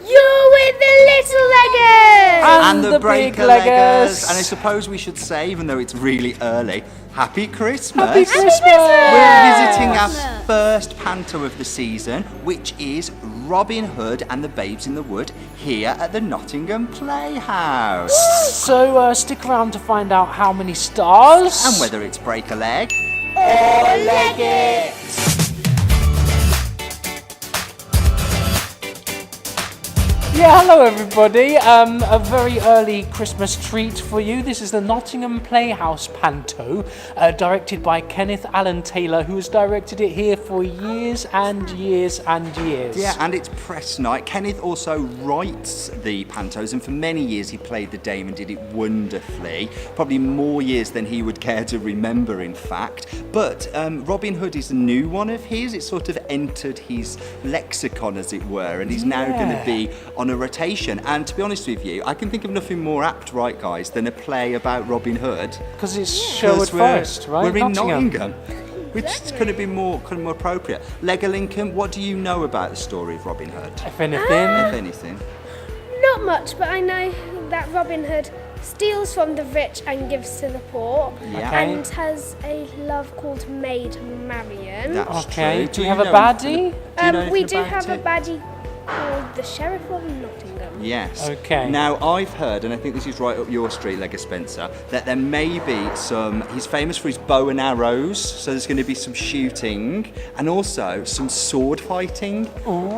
You're with the little leggers! And the breaker leggers. And I suppose we should say, even though it's really early, Happy Christmas! Happy Christmas! We're visiting our first panto of the season, which is Robin Hood and the Babes in the Wood here at the Nottingham Playhouse. So stick around to find out how many stars. And whether it's break a leg Or leg it! Yeah, hello everybody. A very early Christmas treat for you. This is the Nottingham Playhouse Panto, directed by Kenneth Alan Taylor, who has directed it here for years and years and years. Yeah, and it's press night. Kenneth also writes the pantos, and for many years he played the Dame and did it wonderfully. Probably more years than he would care to remember, in fact. But Robin Hood is a new one of his. It sort of entered his lexicon, as it were, and he's now going to be on a rotation. And to be honest with you, I can think of nothing more apt, right guys, than a play about Robin Hood. Because it's Sherwood Forest, right? We're in Nottingham. Which couldn't be more appropriate. Lincoln, what do you know about the story of Robin Hood? If anything. If anything. Not much, but I know that Robin Hood steals from the rich and gives to the poor, Yeah. and has a love called Maid, Marian. That's Okay, true. do we have a know baddie? We anything do about have a it? baddie called the Sheriff of Nottingham. Yes. Okay. Now, I've heard, and I think this is right up your street, Legger Spencer, that there may be some, he's famous for his bow and arrows, so there's going to be some shooting, and also some sword fighting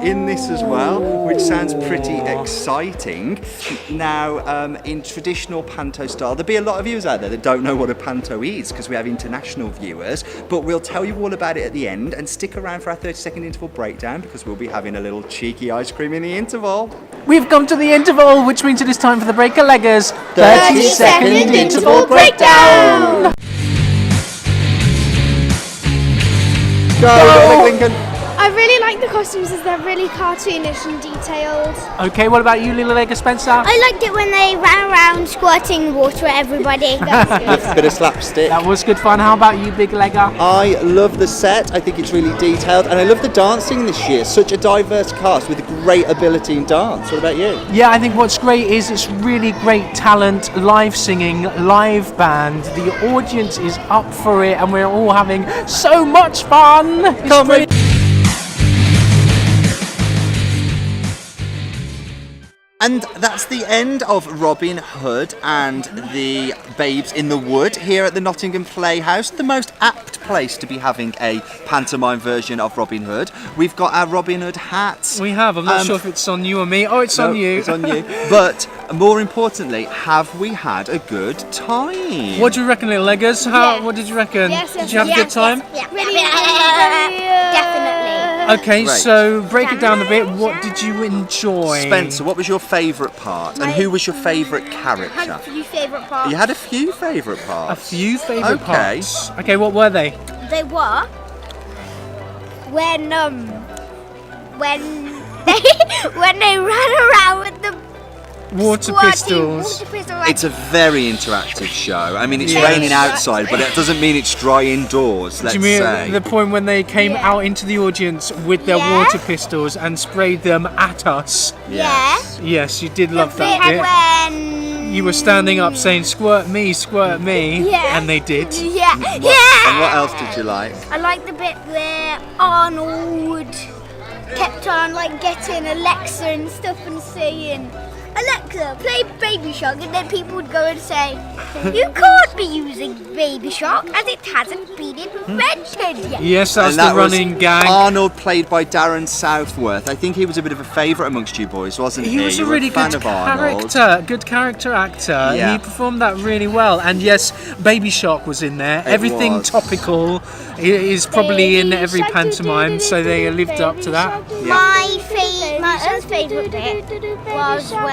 in this as well, which sounds pretty exciting. Now, in traditional panto style, there'll be a lot of viewers out there that don't know what a panto is, because we have international viewers, but we'll tell you all about it at the end, and stick around for our 30-second interval breakdown, because we'll be having a little cheeky ice cream in the interval. We've come to the interval, which means it is time for the breaker leggers. 30-second interval breakdown! Go, Lincoln! I really like the costumes as they're really cartoonish and detailed. Okay, what about you, little Legger Spencer? I liked it when they ran around squirting water at everybody. That was good. Bit of slapstick. That was good fun. How about you, big legger? I love the set. I think it's really detailed, and I love the dancing this year. Such a diverse cast with great ability in dance. What about you? Yeah, I think what's great is it's really great talent, live singing, live band. The audience is up for it, and we're all having so much fun. Can't wait. And that's the end of Robin Hood and the Babes in the Wood here at the Nottingham Playhouse, the most apt place to be having a pantomime version of Robin Hood. We've got our Robin Hood hats. We have. I'm not sure if it's on you or me. Oh, it's on you. It's on you. But more importantly, have we had a good time? What do you reckon, little leggers? Yes. What did you reckon? Yes, Did you have a good time? Really, Definitely. Okay, Great. so break it down a bit. What did you enjoy? Spencer, what was your favourite part? And who was your favourite character? Few favourite parts. You had a few favourite A parts. few favourite Okay. parts. Okay, what were they? They were when they ran around with the Water squirting pistols. water pistol. It's a very interactive show. I mean, it's Yeah. raining outside, but it doesn't mean it's dry indoors, let's Do you mean say. the point when they came Yeah. out into the audience with their Yeah. water pistols and sprayed them at us? Yes. Yes, you did love bit that bit. when You were standing up saying, "Squirt me, Yeah. and they did. yeah, And yeah. what else did you like? I like the bit where Arnold kept on like getting Alexa and stuff and saying, Alexa, play Baby Shark, and then people would go and say, you can't be using Baby Shark as it hasn't been invented yet. Yes, that's And the that was running gag. Arnold, played by Darren Southworth. I think he was a bit of a favourite amongst you boys, wasn't he? He was You a were really fan good of Arnold. good character actor. Yeah. He performed that really well. And yes, Baby Shark was in there. Everything was. topical is probably in Baby every shark, pantomime, so they lived up to that. Yeah. My other favourite bit was when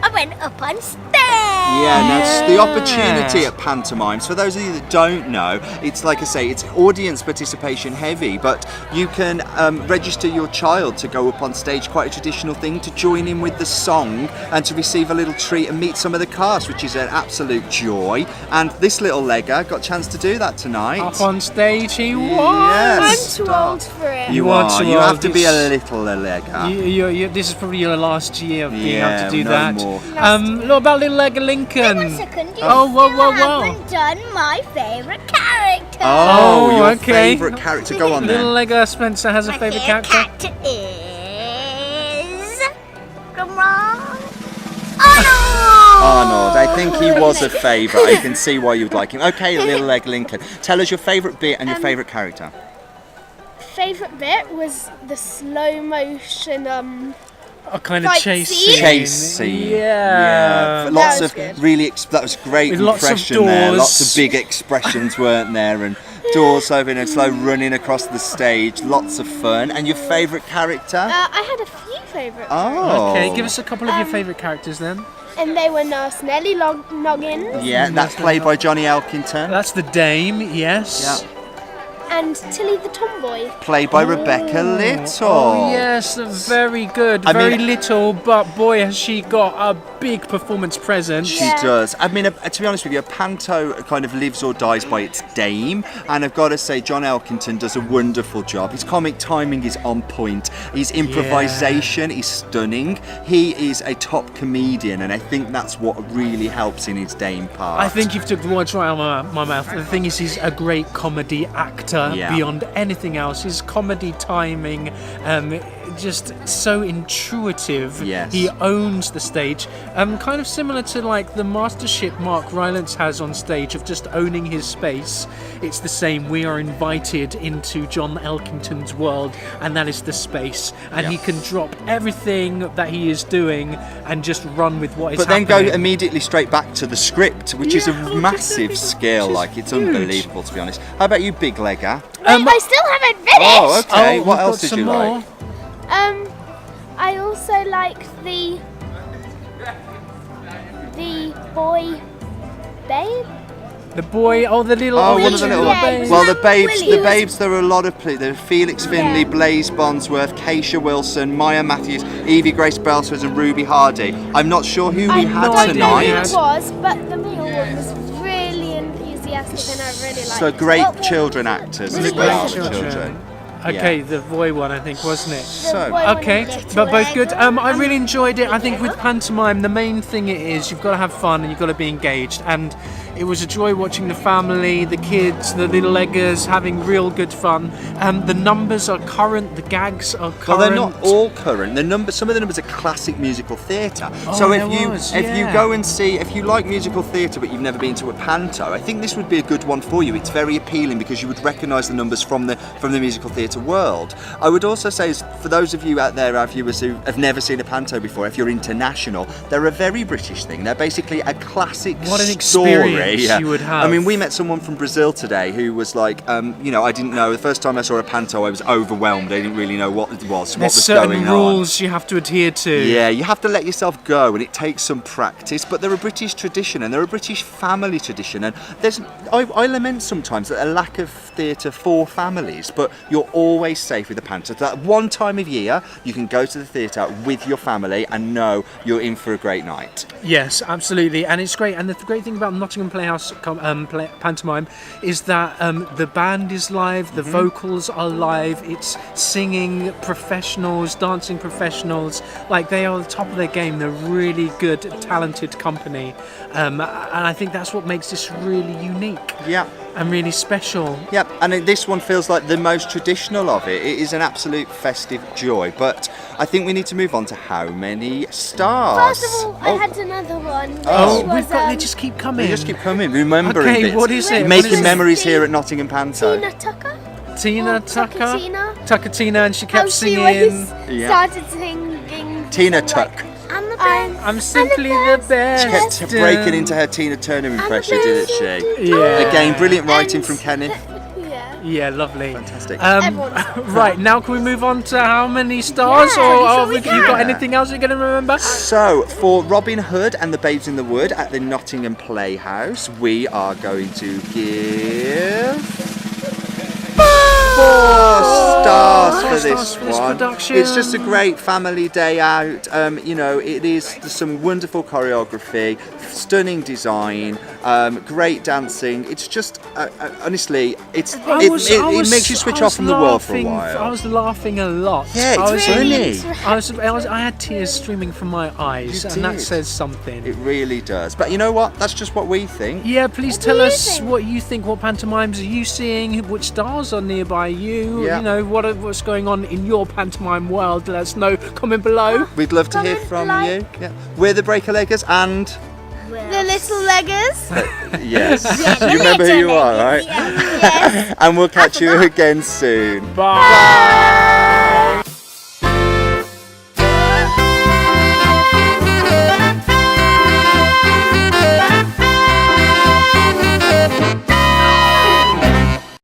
I went up on stage. Yeah, now the opportunity at pantomimes, for those of you that don't know, it's like I say, it's audience participation heavy, but you can register your child to go up on stage, quite a traditional thing, to join in with the song and to receive a little treat and meet some of the cast, which is an absolute joy. And this little legger got a chance to do that tonight. Up on stage he was. Yes. I'm too old for it. it. You are too You old. have to be a little legger. This is probably your last year of being Yeah, able to do no that. more. What about Little Legger Lincoln? Wait 1 second. You Oh, whoa. haven't done my favourite character. Oh, your okay. favourite character. Go on Little then. Legger Spencer has a My favourite favourite character. character is... Drum roll. Arnold! Arnold. I think he was a favourite. I can see why you'd like him. Okay, Little Leg Lincoln. Tell us your favourite bit and your favourite character. Favourite bit was the slow motion. A kind of Fight chase scene? scene. Chase scene. Yeah. Lots That was of good. that was great With lots of impression there. doors. Lots of big expressions, weren't there? And doors open and slow running across the stage. Lots of fun. And your favourite character? I had a few favourite, Oh. Okay, give us a couple of your favourite characters then. and they were Nurse Nelly Noggins Yeah, that's played by Johnny Elkington. That's the Dame, yes. Yeah. and Tilly the Tomboy. Played by Rebecca Little. Oh yes, very good. I Very mean- little, but boy has she got a big performance presence. She does. I mean, to be honest with you, a panto kind of lives or dies by its dame, and I've got to say, John Elkington does a wonderful job. His comic timing is on point. His improvisation is stunning. He is a top comedian, and I think that's what really helps in his dame part. I think you've took the words right out of my mouth. The thing is, he's a great comedy actor beyond anything else. His comedy timing, just so intuitive. Yes. He owns the stage. Kind of similar to like the mastership Mark Rylance has on stage of just owning his space. It's the same. We are invited into John Elkington's world, and that is the space. And he can drop everything that he is doing and just run with what is But then happening. go immediately straight back to the script, which is a massive skill. which is Like, it's huge. unbelievable, to be honest. How about you, Big Legger? I still haven't finished. Oh, okay. Oh, What we've else got did some you more. like? I also like the boy babe. The boy, the little Oh, one of the William little. Yeah, babe. Well, the babes. The Williams. babes. There are a lot of. There are Felix Finley, Yeah. Blaise Bonsworth, Keisha Wilson, Maya Matthews, Evie Grace Belford, and Ruby Hardy. I'm not sure who we I had no don't know who tonight. it was, but the male one was really enthusiastic, and I really liked So it. great children actors as Really well. great Children. Okay, the boy one, I think, wasn't it? So. boy one Okay, was but both good. little I really enjoyed it. I think with pantomime, the main thing it is you've got to have fun and you've got to be engaged. And it was a joy watching the family, the kids, the little leggers having real good fun. The numbers are current, the gags are current. Well, they're not all current. Some of the numbers are classic musical theatre. So if you go and see, if you like musical theatre but you've never been to a panto, I think this would be a good one for you. It's very appealing because you would recognise the numbers from the musical theatre world. I would also say, for those of you out there, our viewers who have never seen a panto before, if you're international, they're a very British thing. They're basically a classic What an story. experience you would have. I mean, we met someone from Brazil today who was like, I didn't know. The first time I saw a panto, I was overwhelmed. I didn't really know what it was, what There's was certain going rules you have to adhere to. Yeah, you have to let yourself go, and it takes some practice. But they're a British tradition, and they're a British family tradition. And I lament sometimes that a lack of theatre for families, but you're always safe with the panto. That one time of year, you can go to the theatre with your family and know you're in for a great night. Yes, absolutely, and it's great. And the great thing about Nottingham Playhouse pantomime is that the band is live, the vocals are live. It's singing professionals, dancing professionals. Like, they are the top of their game. They're really good, talented company, and I think that's what makes this really unique Yeah. and really special. Yep, and this one feels like the most traditional of it. It is an absolute festive joy, but I think we need to move on to how many stars. First of all, I had another one. Which Oh, was, we've got. They just keep coming. They just keep coming, remembering Okay, bits. what is it? Making What is it? memories here at Nottingham Panto. Tina Tucker. Tina Or Tucker. Tuckatina. And she How kept she singing. always Yeah. started singing. Tina like, Tuck. I'm the best. I'm simply the best. Kept breaking into her Tina Turner impression, didn't she? Yeah. Again, brilliant writing And- from Kenneth. Yeah. Yeah, lovely. Fantastic. Everyone's Right, now can we move on to how many stars? Yeah, or sure have we you got can. anything else you're going to remember? So, for Robin Hood and the Babes in the Wood at the Nottingham Playhouse, we are going to give 4 stars for this for this one. production. It's just a great family day out. You know, it is some wonderful choreography, stunning design, great dancing. It's just honestly, it makes you switch off from the world for a while. I was laughing a lot. Yeah, it's funny. I had tears streaming from my eyes, and that says something. It really does. But you know what? That's just what we think. Yeah, please tell us what you think. What pantomimes are you seeing? Which stars are nearby you? Yeah. You know, what's going on in your pantomime world? Let us know. Comment below. We'd love to hear from you. Yeah. We're the Breaker-Leggers and... The Little Leggers. Yes. You remember who you are, right? Yes. And we'll catch you again soon. Bye.